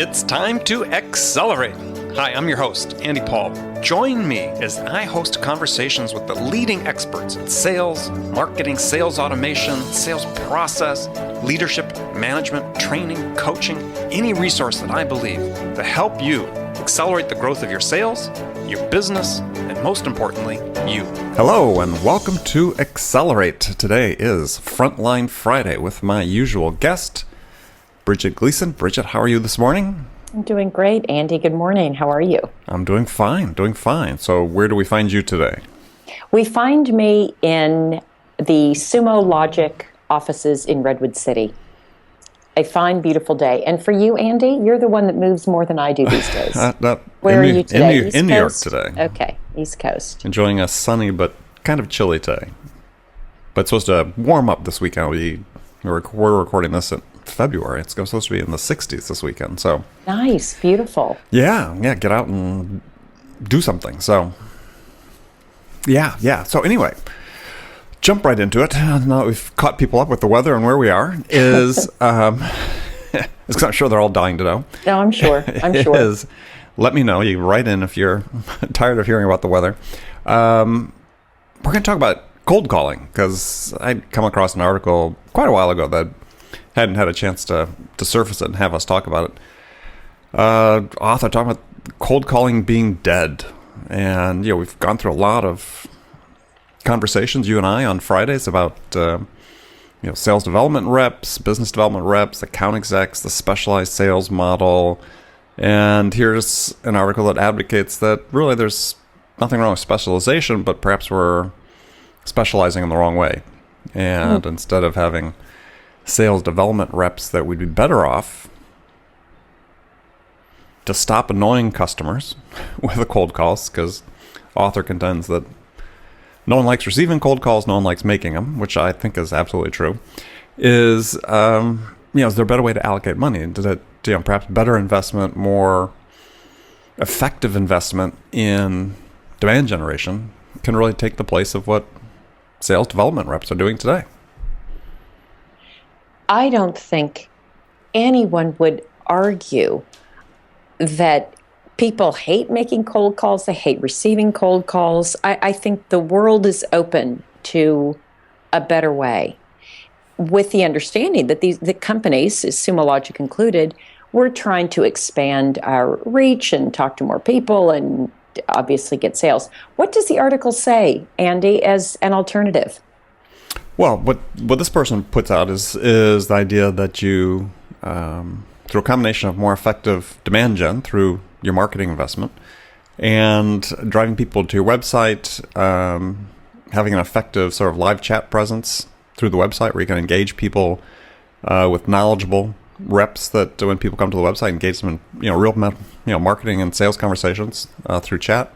It's time to accelerate. Hi, I'm your host, Andy Paul. Join me as I host conversations with the leading experts in sales, marketing, sales automation, sales process, leadership, management, training, coaching, any resource that I believe to help you accelerate the growth of your sales, your business, and most importantly, you. Hello, and welcome to Accelerate. Today is Frontline Friday with my usual guest, Bridget Gleason. Bridget, how are you this morning? I'm doing great, Andy. Good morning. How are you? I'm doing fine. So where do we find you today? We find me in the Sumo Logic offices in Redwood City. A fine, beautiful day. And for you, Andy, you're the one that moves more than I do these days. Where are you today? In New York today. Okay, East Coast. Enjoying a sunny but kind of chilly day. But it's supposed to warm up this weekend. We're recording this in February. It's supposed to be in the 60s this weekend. So nice, beautiful. Yeah, get out and do something. So yeah. So anyway, jump right into it. Now that we've caught people up with the weather and where we are is, because I'm sure they're all dying to know. No, I'm sure. Is, let me know. You write in if you're tired of hearing about the weather. We're going to talk about cold calling, because I'd come across an article quite a while ago that hadn't had a chance to surface it and have us talk about it. Author talking about cold calling being dead. And, we've gone through a lot of conversations, you and I, on Fridays about, sales development reps, business development reps, account execs, the specialized sales model. And here's an article that advocates that really there's nothing wrong with specialization, but perhaps we're specializing in the wrong way. And instead of having sales development reps, that we'd be better off to stop annoying customers with the cold calls, because author contends that no one likes receiving cold calls, no one likes making them, which I think is absolutely true. Is is there a better way to allocate money? Perhaps better investment, more effective investment in demand generation can really take the place of what sales development reps are doing today? I don't think anyone would argue that people hate making cold calls. They hate receiving cold calls. I think the world is open to a better way, with the understanding that the companies, Sumo Logic included, we're trying to expand our reach and talk to more people and obviously get sales. What does the article say, Andy, as an alternative? Well, what this person puts out is the idea that you, through a combination of more effective demand gen through your marketing investment and driving people to your website, having an effective sort of live chat presence through the website where you can engage people with knowledgeable reps that when people come to the website, engage them in real marketing and sales conversations through chat,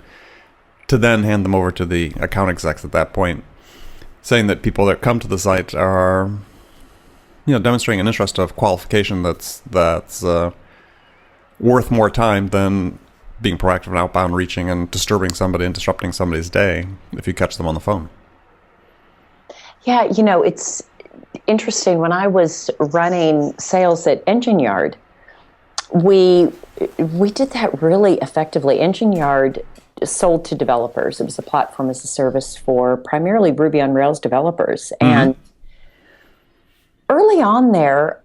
to then hand them over to the account execs at that point, saying that people that come to the site are demonstrating an interest of qualification that's worth more time than being proactive and outbound reaching and disturbing somebody and disrupting somebody's day if you catch them on the phone. Yeah, it's interesting. When I was running sales at Engine Yard, we did that really effectively. Engine Yard sold to developers. It was a platform as a service for primarily Ruby on Rails developers. Mm-hmm. And early on there,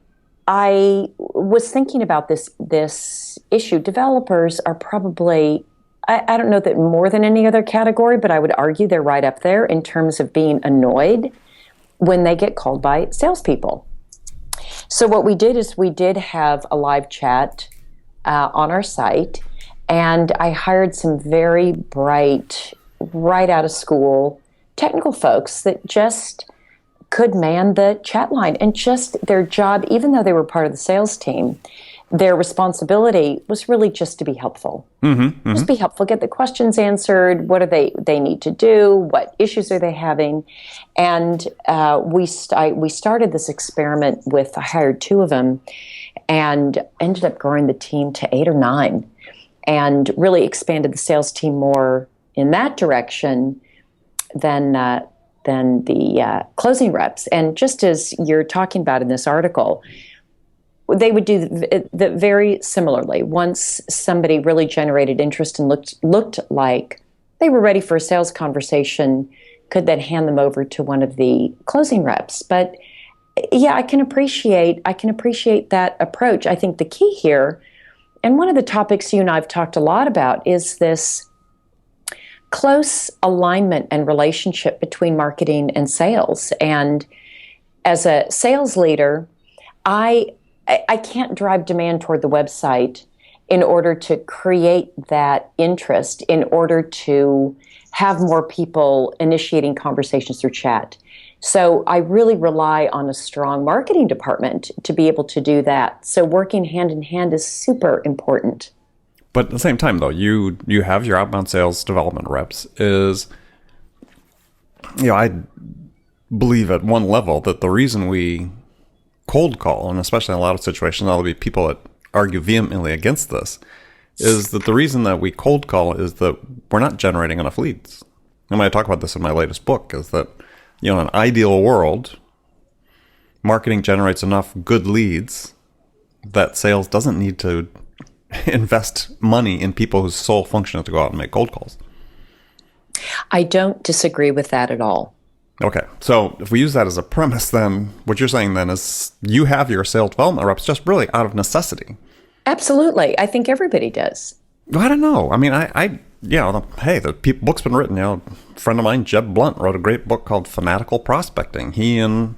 I was thinking about this issue. Developers are probably, I don't know that more than any other category, but I would argue they're right up there in terms of being annoyed when they get called by salespeople. So what we did is we did have a live chat on our site, and I hired some very bright, right out of school technical folks that just could man the chat line, and just their job, even though they were part of the sales team, their responsibility was really just to be helpful. Mm-hmm. Just be helpful, get the questions answered. What do they need to do? What issues are they having? And we started this experiment with, I hired 2 of them and ended up growing the team to 8 or 9 and really expanded the sales team more in that direction than the closing reps. And just as you're talking about in this article, They would do the very similarly. Once somebody really generated interest and looked like they were ready for a sales conversation, could then hand them over to one of the closing reps. But yeah, I can appreciate that approach. I think the key here, and one of the topics you and I've talked a lot about, is this close alignment and relationship between marketing and sales. And as a sales leader, I can't drive demand toward the website in order to create that interest, in order to have more people initiating conversations through chat. So I really rely on a strong marketing department to be able to do that. So working hand in hand is super important. But at the same time, though, you have your outbound sales development reps. I believe at one level that the reason we cold call, and especially in a lot of situations, there'll be people that argue vehemently against this, is that the reason that we cold call is that we're not generating enough leads. And I talk about this in my latest book, is that, in an ideal world, marketing generates enough good leads that sales doesn't need to invest money in people whose sole function is to go out and make cold calls. I don't disagree with that at all. Okay, so if we use that as a premise, then what you're saying then is you have your sales development reps just really out of necessity. Absolutely. I think everybody does. I don't know. I mean, the book's been written. A friend of mine, Jeb Blunt, wrote a great book called Fanatical Prospecting. He and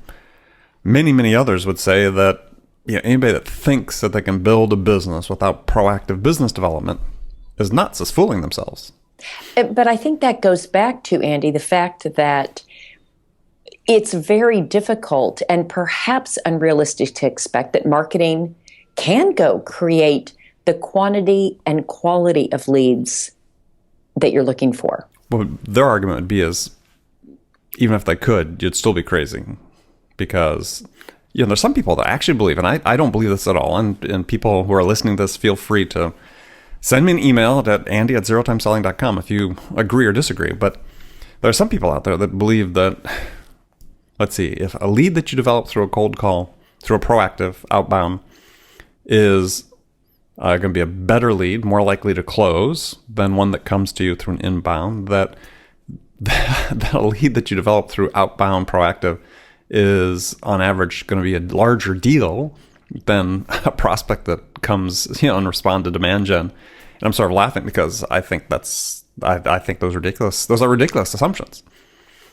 many, many others would say that anybody that thinks that they can build a business without proactive business development is nuts, is fooling themselves. But I think that goes back to, Andy, the fact that it's very difficult and perhaps unrealistic to expect that marketing can go create the quantity and quality of leads that you're looking for. Well, their argument would be is, even if they could, you'd still be crazy. Because, there's some people that actually believe, and I don't believe this at all, and people who are listening to this, feel free to send me an email at andy@zerotimeselling.com if you agree or disagree. But there are some people out there that believe that, let's see, if a lead that you develop through a cold call, through a proactive outbound, is going to be a better lead, more likely to close than one that comes to you through an inbound, that a lead that you develop through outbound proactive is on average going to be a larger deal than a prospect that comes, and respond to demand gen. And I'm sort of laughing because I think I think those are ridiculous assumptions.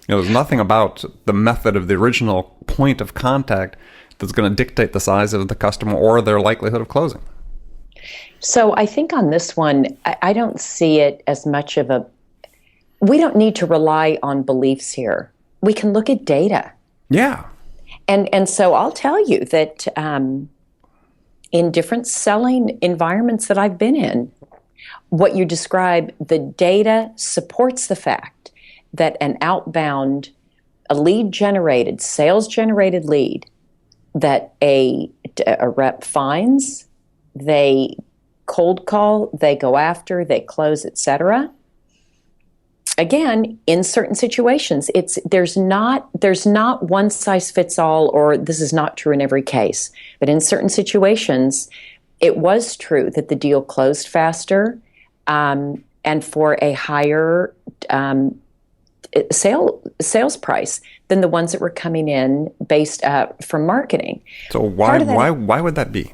There's nothing about the method of the original point of contact that's going to dictate the size of the customer or their likelihood of closing. So I think on this one, I don't see it as much of we don't need to rely on beliefs here. We can look at data. Yeah. And so I'll tell you that in different selling environments that I've been in, what you describe, the data supports the fact that an outbound, a lead-generated, sales-generated lead that a rep finds, they cold call, they go after, they close, etc. Again, in certain situations, there's not one size fits all, or this is not true in every case. But in certain situations, it was true that the deal closed faster and for a higher sales price than the ones that were coming in based from marketing. So why would that be?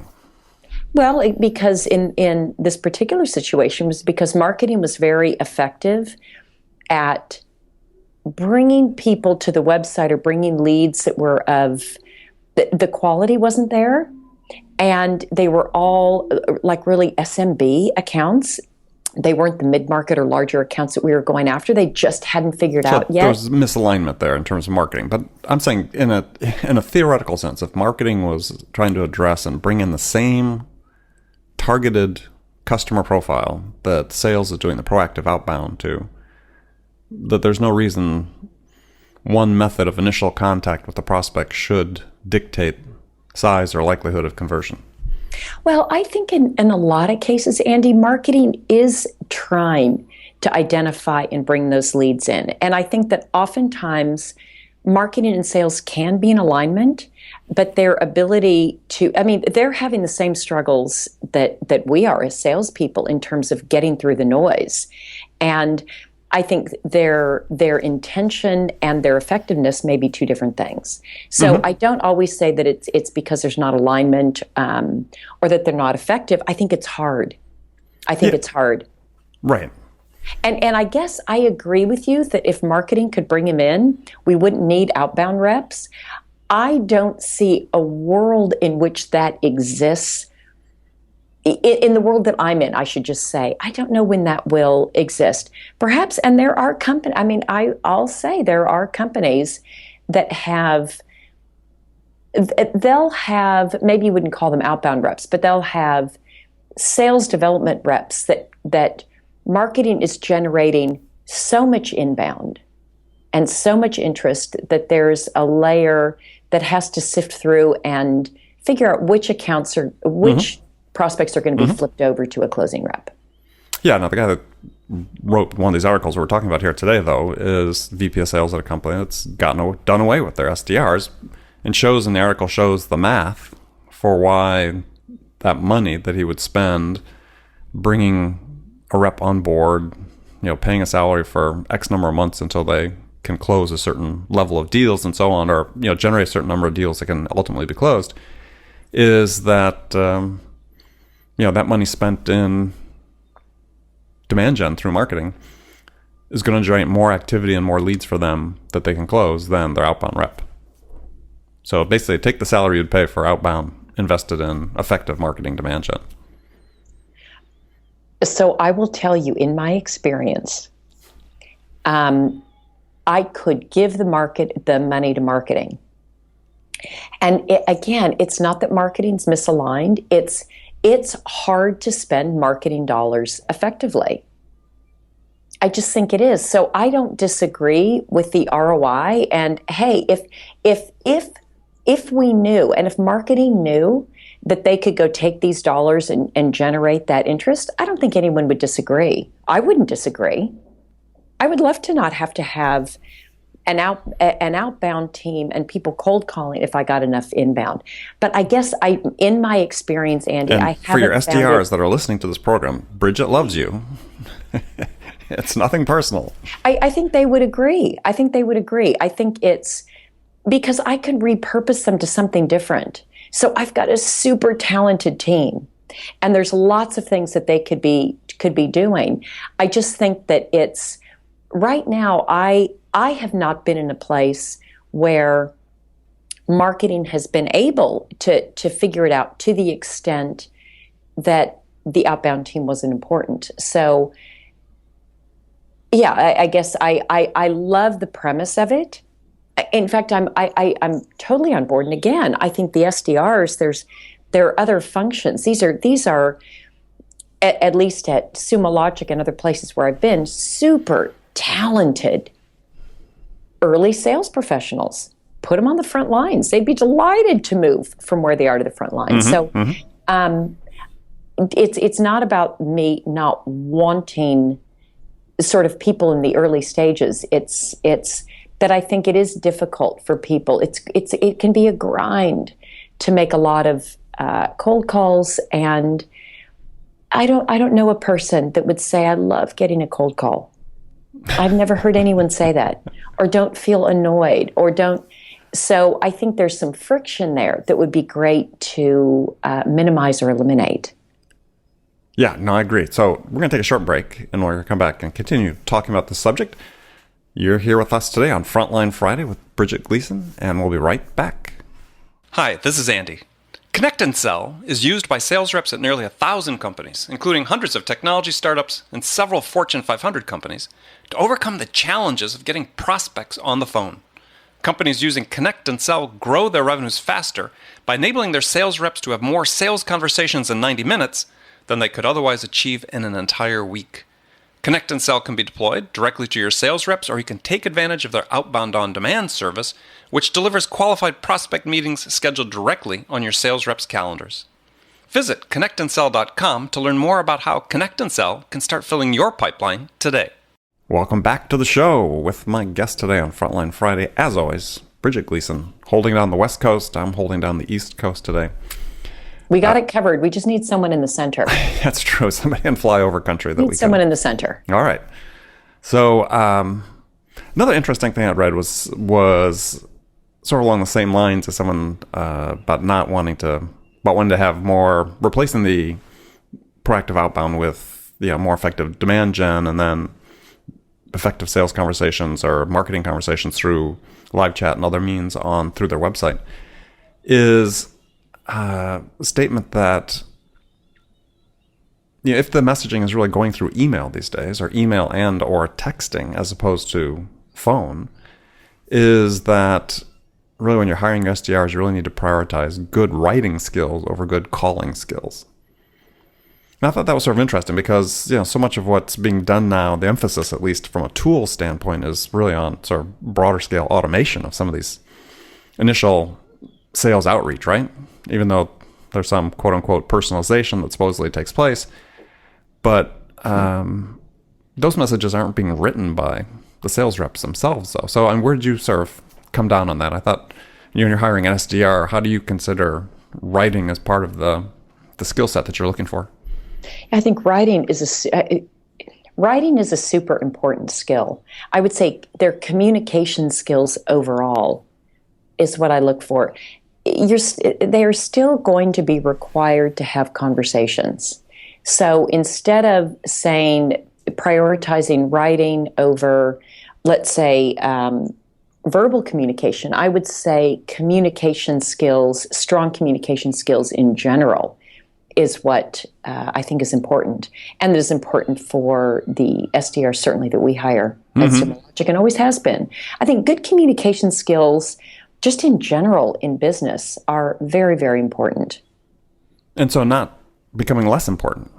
Well, because in this particular situation was because marketing was very effective at bringing people to the website or bringing leads that were of the quality wasn't there, and they were all like really SMB accounts. They weren't the mid-market or larger accounts that we were going after. They just hadn't figured out yet. There's misalignment there in terms of marketing. But I'm saying in a theoretical sense, if marketing was trying to address and bring in the same targeted customer profile that sales is doing the proactive outbound to, that there's no reason one method of initial contact with the prospect should dictate size or likelihood of conversion. Well, I think in a lot of cases, Andy, marketing is trying to identify and bring those leads in. And I think that oftentimes marketing and sales can be in alignment. but their ability to, I mean, they're having the same struggles that we are as salespeople in terms of getting through the noise. And I think their intention and their effectiveness may be two different things. So I don't always say that it's because there's not alignment or that they're not effective. I think it's hard. I think it's hard. Right. And I guess I agree with you that if marketing could bring him in, we wouldn't need outbound reps. I don't see a world in which that exists. In the world that I'm in, I should just say, I don't know when that will exist. Perhaps, and there are companies, I mean, I'll say there are companies that they'll have, maybe you wouldn't call them outbound reps, but they'll have sales development reps that marketing is generating so much inbound and so much interest that there's a layer that has to sift through and figure out which accounts are, which prospects are going to be flipped over to a closing rep. Yeah, now the guy that wrote one of these articles we're talking about here today, though, is VP of sales at a company that's done away with their SDRs, and shows in the article shows the math for why that money that he would spend bringing a rep on board, paying a salary for X number of months until they can close a certain level of deals and so on, or generate a certain number of deals that can ultimately be closed, is that that money spent in demand gen through marketing is going to generate more activity and more leads for them that they can close than their outbound rep. So basically, take the salary you'd pay for outbound, invested in effective marketing demand gen. So I will tell you, in my experience, I could give the money to marketing. And again, it's not that marketing's misaligned. It's hard to spend marketing dollars effectively. I just think it is. So I don't disagree with the ROI. And hey, if we knew, and if marketing knew that they could go take these dollars and generate that interest, I don't think anyone would disagree. I wouldn't disagree. I would love to not have to have an outbound team and people cold calling if I got enough inbound. But I guess in my experience, Andy, and I haven't for your SDRs found that are listening to this program, Bridget loves you. It's nothing personal. I think they would agree. I think it's because I could repurpose them to something different. So I've got a super talented team, and there's lots of things that they could be doing. I just think that it's right now. I have not been in a place where marketing has been able to figure it out to the extent that the outbound team wasn't important. So, yeah, I guess I love the premise of it. In fact, I'm totally on board. And again, I think the SDRs, there are other functions. These are at least at Sumo Logic and other places where I've been, super talented early sales professionals. Put them on the front lines. They'd be delighted to move from where they are to the front lines. It's not about me not wanting sort of people in the early stages. It's that I think it is difficult for people. It can be a grind to make a lot of cold calls, and I don't know a person that would say I love getting a cold call. I've never heard anyone say that, or don't feel annoyed, or don't. So I think there's some friction there that would be great to minimize or eliminate. Yeah, no, I agree. So we're going to take a short break, and we're going to come back and continue talking about this subject. You're here with us today on Frontline Friday with Bridget Gleason, and we'll be right back. Hi, this is Andy. Connect and Sell is used by sales reps at nearly 1,000 companies, including hundreds of technology startups and several Fortune 500 companies, to overcome the challenges of getting prospects on the phone. Companies using Connect and Sell grow their revenues faster by enabling their sales reps to have more sales conversations in 90 minutes than they could otherwise achieve in an entire week. Connect and Sell can be deployed directly to your sales reps, or you can take advantage of their outbound on-demand service, which delivers qualified prospect meetings scheduled directly on your sales reps' calendars. Visit connectandsell.com to learn more about how Connect and Sell can start filling your pipeline today. Welcome back to the show with my guest today on Frontline Friday, as always, Bridget Gleason, holding down the West Coast. I'm holding down the East Coast today. We got it covered. We just need someone in the center. That's true. Somebody in flyover country that we Need someone in the center. All right. So another interesting thing I read was sort of along the same lines as someone about wanting to have more, replacing the proactive outbound with more effective demand gen, and then effective sales conversations or marketing conversations through live chat and other means through their website, is a statement that if the messaging is really going through email these days, or email and or texting as opposed to phone, is that really when you're hiring SDRs, you really need to prioritize good writing skills over good calling skills. And I thought that was sort of interesting because so much of what's being done now, the emphasis, at least from a tool standpoint, is really on sort of broader scale automation of some of these initial sales outreach, right? Even though there's some quote unquote personalization that supposedly takes place, but those messages aren't being written by the sales reps themselves, though. So, where did you sort of come down on that? I thought when you're hiring an SDR, how do you consider writing as part of the skill set that you're looking for? I think writing is a super important skill. I would say their communication skills overall is what I look for. They are still going to be required to have conversations. So instead of saying prioritizing writing over, let's say, verbal communication, I would say communication skills, strong communication skills in general, is what I think is important. And it is important for the SDR, certainly, that we hire at Symologic, and always has been. I think good communication skills, just in general in business, are very, very important. And so not becoming less important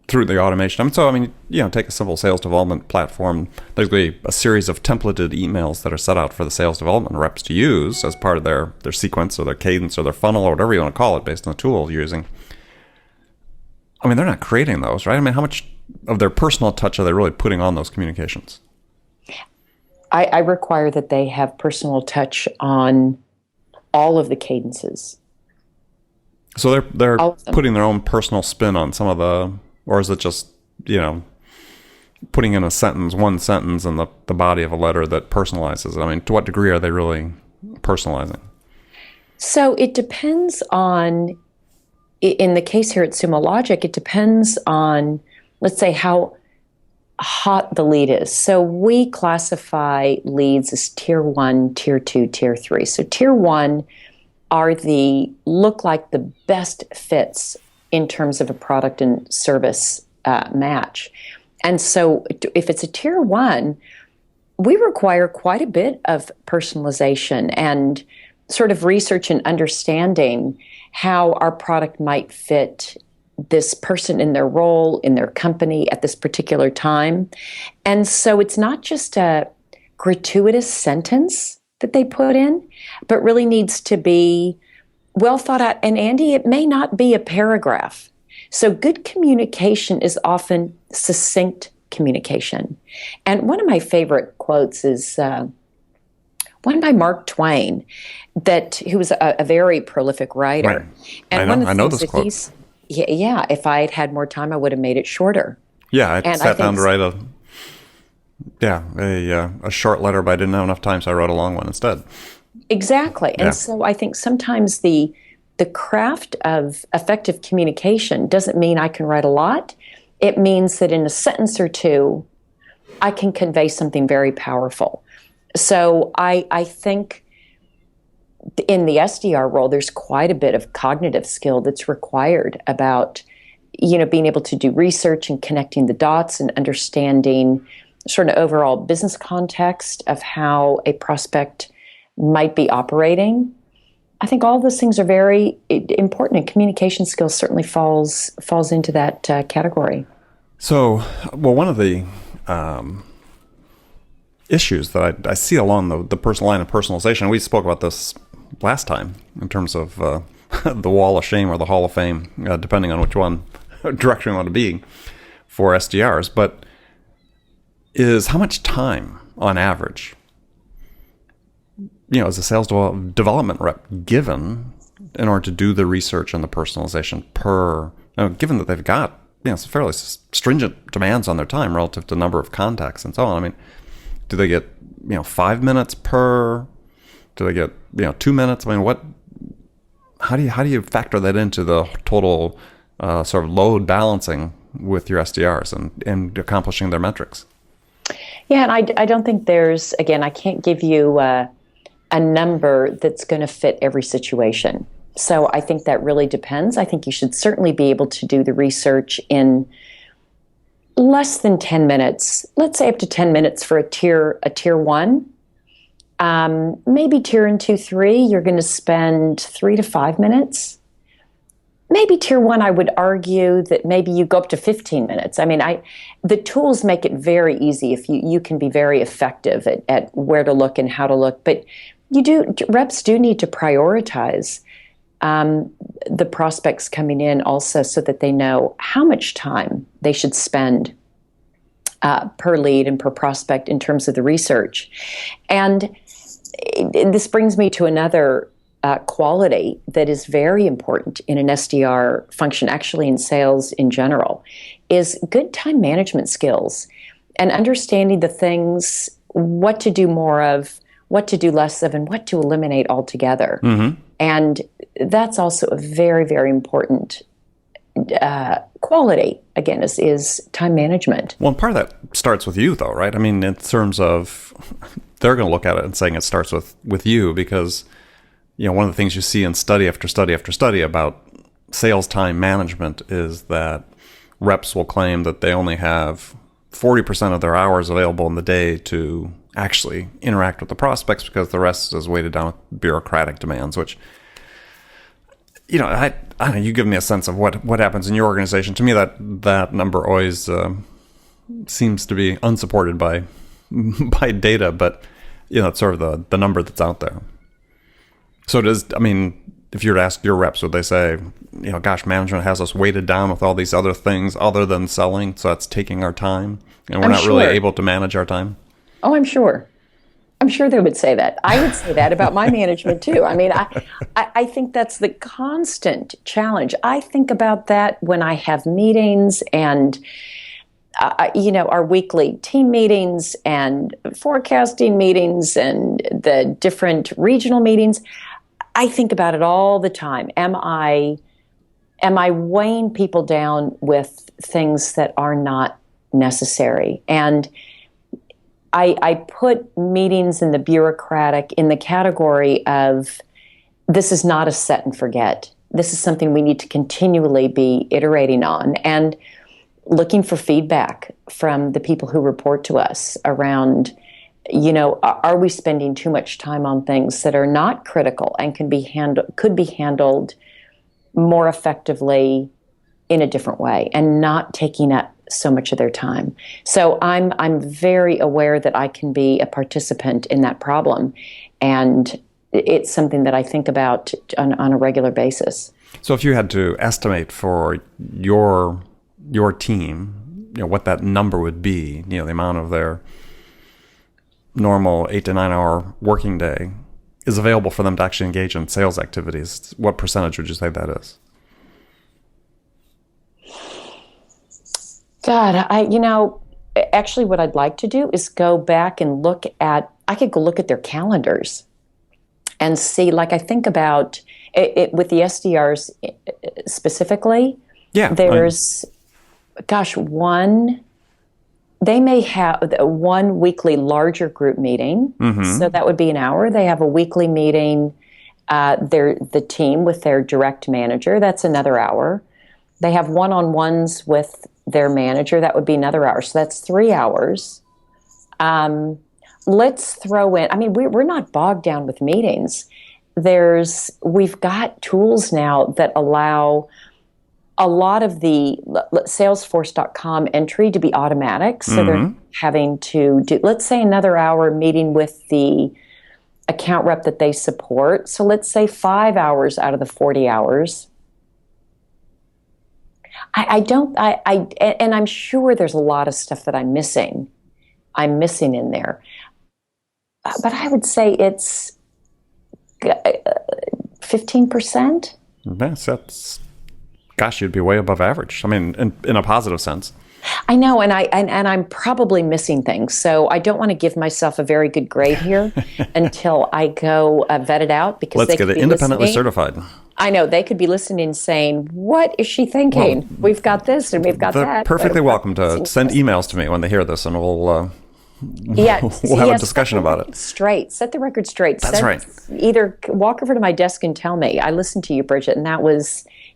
through the automation. Take a simple sales development platform. There's going to be a series of templated emails that are set out for the sales development reps to use as part of their sequence or their cadence or their funnel or whatever you want to call it based on the tool you're using. They're not creating those, right? How much of their personal touch are they really putting on those communications? I require that they have personal touch on all of the cadences. So they're putting their own personal spin on some of the, or is it just, putting in one sentence in the body of a letter that personalizes it? To what degree are they really personalizing? So it depends on, in the case here at Symologic, it depends on, let's say, how hot the lead is. So we classify leads as tier 1, tier 2, tier 3. So tier 1 are look like the best fits in terms of a product and service match. And so if it's a tier 1, we require quite a bit of personalization and sort of research and understanding how our product might fit this person in their role, in their company at this particular time. And so it's not just a gratuitous sentence that they put in, but really needs to be well thought out. And Andy, it may not be a paragraph. So good communication is often succinct communication. And one of my favorite quotes is one by Mark Twain, who was a very prolific writer. Right. And I know this quote. Yeah, if I had had more time, I would have made it shorter. Yeah, I sat down to write a short letter, but I didn't have enough time, so I wrote a long one instead. Exactly. And so I think sometimes the craft of effective communication doesn't mean I can write a lot. It means that in a sentence or two, I can convey something very powerful. So I think in the SDR role, there's quite a bit of cognitive skill that's required about, being able to do research and connecting the dots and understanding sort of overall business context of how a prospect might be operating. I think all of those things are very important, and communication skills certainly falls into that category. So, one of the issues that I see along the personal line of personalization, we spoke about this last time in terms of the wall of shame or the hall of fame, depending on which direction you want to be for SDRs, but is how much time on average is a sales development rep given in order to do the research and the personalization given that they've got some fairly stringent demands on their time relative to number of contacts and so on. I mean, do they get 5 minutes per? Do they get 2 minutes? I mean, how do you factor that into the total sort of load balancing with your SDRs and accomplishing their metrics? Yeah, and I don't think there's, again, I can't give you a number that's going to fit every situation. So I think that really depends. I think you should certainly be able to do the research in less than 10 minutes. Let's say up to 10 minutes for a tier 1. Maybe tier 2, 3, you're going to spend 3 to 5 minutes. Maybe tier 1, I would argue that maybe you go up to 15 minutes. I mean, the tools make it very easy if you can be very effective at where to look and how to look. But reps do need to prioritize the prospects coming in also so that they know how much time they should spend per lead and per prospect in terms of the research. And this brings me to another quality that is very important in an SDR function, actually in sales in general, is good time management skills and understanding the things, what to do more of, what to do less of, and what to eliminate altogether. Mm-hmm. And that's also a very, very important quality, again, is time management. Well, and part of that starts with you, though, right? I mean, in terms of, they're going to look at it and saying it starts with you because, one of the things you see in study after study after study about sales time management is that reps will claim that they only have 40% of their hours available in the day to actually interact with the prospects because the rest is weighted down with bureaucratic demands, which, I don't know, you give me a sense of what happens in your organization. To me, that number always seems to be unsupported by data, but, it's sort of the number that's out there. So if you were to ask your reps, would they say, gosh, management has us weighted down with all these other things other than selling, so that's taking our time, and we're not really able to manage our time? Oh, I'm sure. I'm sure they would say that. I would say that about my management too. I mean, I think that's the constant challenge. I think about that when I have meetings and, our weekly team meetings and forecasting meetings and the different regional meetings. I think about it all the time. Am I weighing people down with things that are not necessary? And I put meetings in the bureaucratic in the category of this is not a set and forget. This is something we need to continually be iterating on and looking for feedback from the people who report to us around, are we spending too much time on things that are not critical and could be handled more effectively in a different way and not taking up so much of their time. So I'm very aware that I can be a participant in that problem, and it's something that I think about on a regular basis. So if you had to estimate for your team, what that number would be, the amount of their normal 8 to 9 hour working day is available for them to actually engage in sales activities, what percentage would you say that is? God, actually what I'd like to do is go back and I could go look at their calendars and see, I think about it with the SDRs specifically. Yeah. There's, they may have one weekly larger group meeting. Mm-hmm. So that would be an hour. They have a weekly meeting, the team with their direct manager. That's another hour. They have one-on-ones with their manager. That would be another hour. So that's 3 hours. Let's throw in, we're not bogged down with meetings. We've got tools now that allow a lot of the Salesforce.com entry to be automatic. So they're having to do, let's say, another hour meeting with the account rep that they support. So let's say 5 hours out of the 40 hours. And I'm sure there's a lot of stuff that I'm missing in there. But I would say it's 15%. Yes, gosh, you'd be way above average. I mean, in a positive sense. I know, and I'm probably missing things. So I don't want to give myself a very good grade here until I go vet it out, because Let's they get could it be independently listening. certified. I know they could be listening, saying, "What is she thinking? We've got this and we've got They're that." perfectly but welcome to send emails to me when they hear this, and we'll Yeah, we'll have a discussion about it. Straight, set the record straight. That's right. Either walk over to my desk and tell me. I listened to you, Bridget, and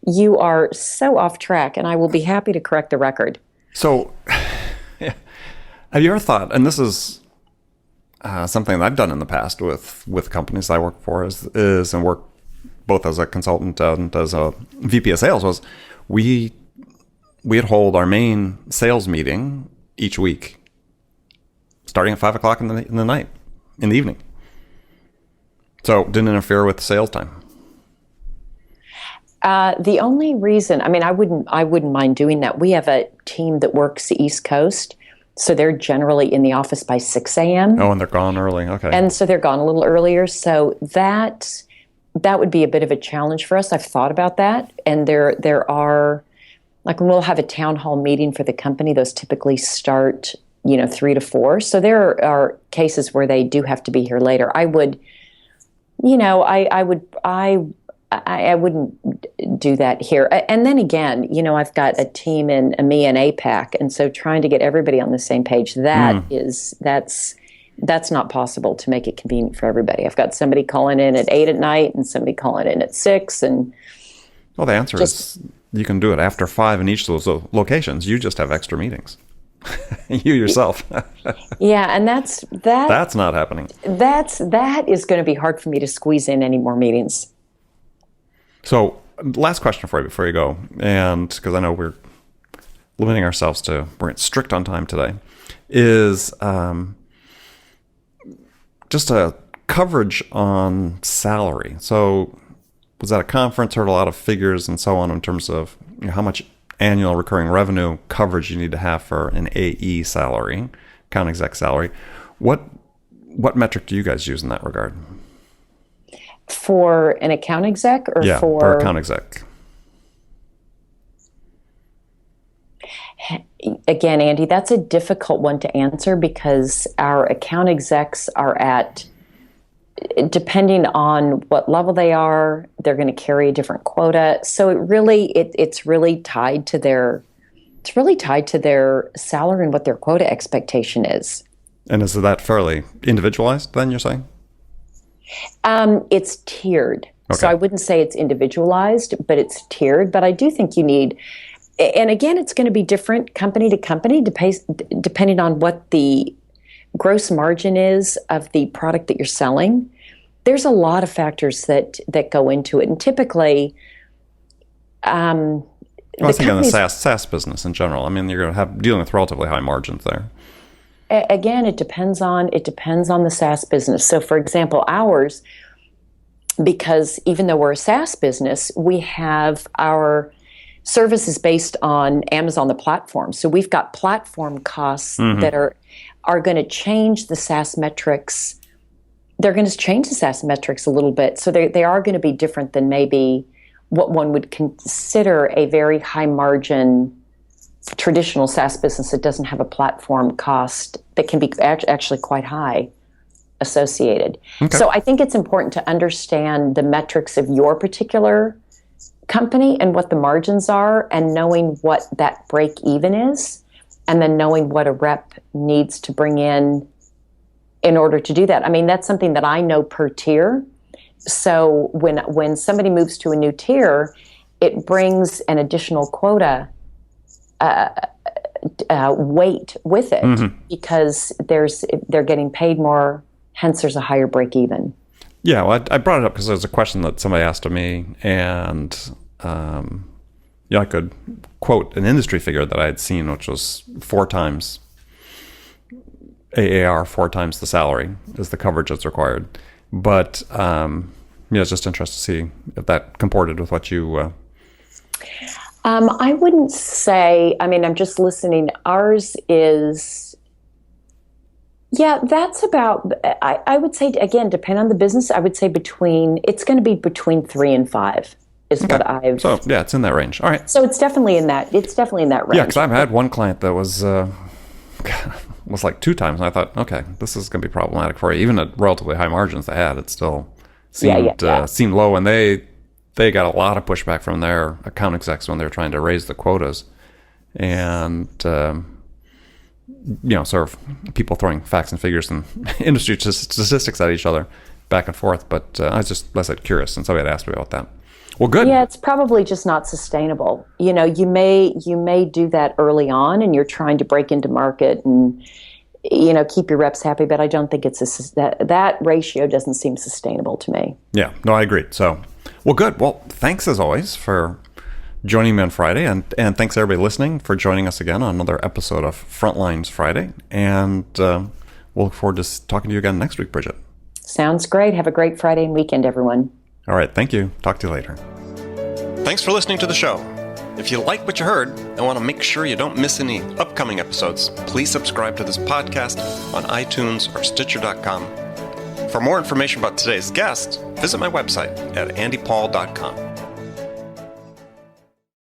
you are so off track, and I will be happy to correct the record. So, have you ever thought, and this is something that I've done in the past with companies I work for, is and work both as a consultant and as a VP of sales, was we'd hold our main sales meeting each week, starting at 5 o'clock in the evening. So it didn't interfere with sales time. The only reason, I mean, I wouldn't mind doing that. We have a team that works the East Coast, so they're generally in the office by 6 a.m. Oh, and they're gone early. Okay. And so they're gone a little earlier. So that would be a bit of a challenge for us. I've thought about that. And there are, like, when we'll have a town hall meeting for the company, those typically start, 3 to 4. So there are cases where they do have to be here later. I would, I wouldn't do that here. And then again, I've got a team in EMEA and APAC, and so trying to get everybody on the same page, that's not possible to make it convenient for everybody. I've got somebody calling in at 8 at night and somebody calling in at 6. And well, the answer is you can do it after 5 in each of those locations. You just have extra meetings. You yourself. Yeah, and that's not happening. That is going to be hard for me to squeeze in any more meetings. So, last question for you before you go, and because I know we're limiting ourselves we're strict on time today, is just a coverage on salary. So, was at a conference, heard a lot of figures and so on in terms of how much annual recurring revenue coverage you need to have for an AE salary, account exec salary. What metric do you guys use in that regard? For an account exec, or for account exec? Again, Andy, that's a difficult one to answer, because our account execs are depending on what level they are, they're going to carry a different quota. So it's really tied to their salary and what their quota expectation is. And is that fairly individualized then, you're saying? It's tiered. Okay. So I wouldn't say it's individualized, but it's tiered. But I do think you need, and again, it's going to be different company to company, depending on what the gross margin is of the product that you're selling. There's a lot of factors that go into it. And typically, I was thinking of the SaaS business in general. I mean, you're going to have dealing with relatively high margins there. Again, it depends on the SaaS business. So, for example, ours, because even though we're a SaaS business, we have our services based on Amazon, the platform. So we've got platform costs that are going to change the SaaS metrics. They're going to change the SaaS metrics a little bit. So they are going to be different than maybe what one would consider a very high margin traditional SaaS business that doesn't have a platform cost that can be actually quite high associated. Okay. So I think it's important to understand the metrics of your particular company and what the margins are, and knowing what that break even is, and then knowing what a rep needs to bring in order to do that. I mean, that's something that I know per tier. So when somebody moves to a new tier, it brings an additional quota weight with it, because they're getting paid more, hence there's a higher break even. Yeah, well, I brought it up because there's a question that somebody asked of me, and I could quote an industry figure that I had seen, which was 4 times AAR, 4 times the salary is the coverage that's required. But it's just interesting to see if that comported with what you... I wouldn't say, I mean, I'm just listening. Ours is, Yeah, that's about, I would say, again, depend on the business. I would say it's going to be between 3 and 5 is what I've. So yeah, it's in that range. All right. So it's definitely in that range. Yeah, because I've had one client that was like 2 times, and I thought, okay, this is going to be problematic for you. Even at relatively high margins they had, it still seemed low, and they got a lot of pushback from their account execs when they were trying to raise the quotas, and sort of people throwing facts and figures and industry statistics at each other back and forth. But I was just, less curious, and somebody had asked me about that. Well, good. Yeah, it's probably just not sustainable. You may do that early on, and you're trying to break into market and keep your reps happy. But I don't think that ratio doesn't seem sustainable to me. Yeah, no, I agree. So, well, good. Well, thanks as always for joining me on Friday, and thanks everybody listening for joining us again on another episode of Frontlines Friday. And we'll look forward to talking to you again next week, Bridget. Sounds great. Have a great Friday and weekend, everyone. All right. Thank you. Talk to you later. Thanks for listening to the show. If you like what you heard and want to make sure you don't miss any upcoming episodes, please subscribe to this podcast on iTunes or Stitcher.com. For more information about today's guest, visit my website at andypaul.com.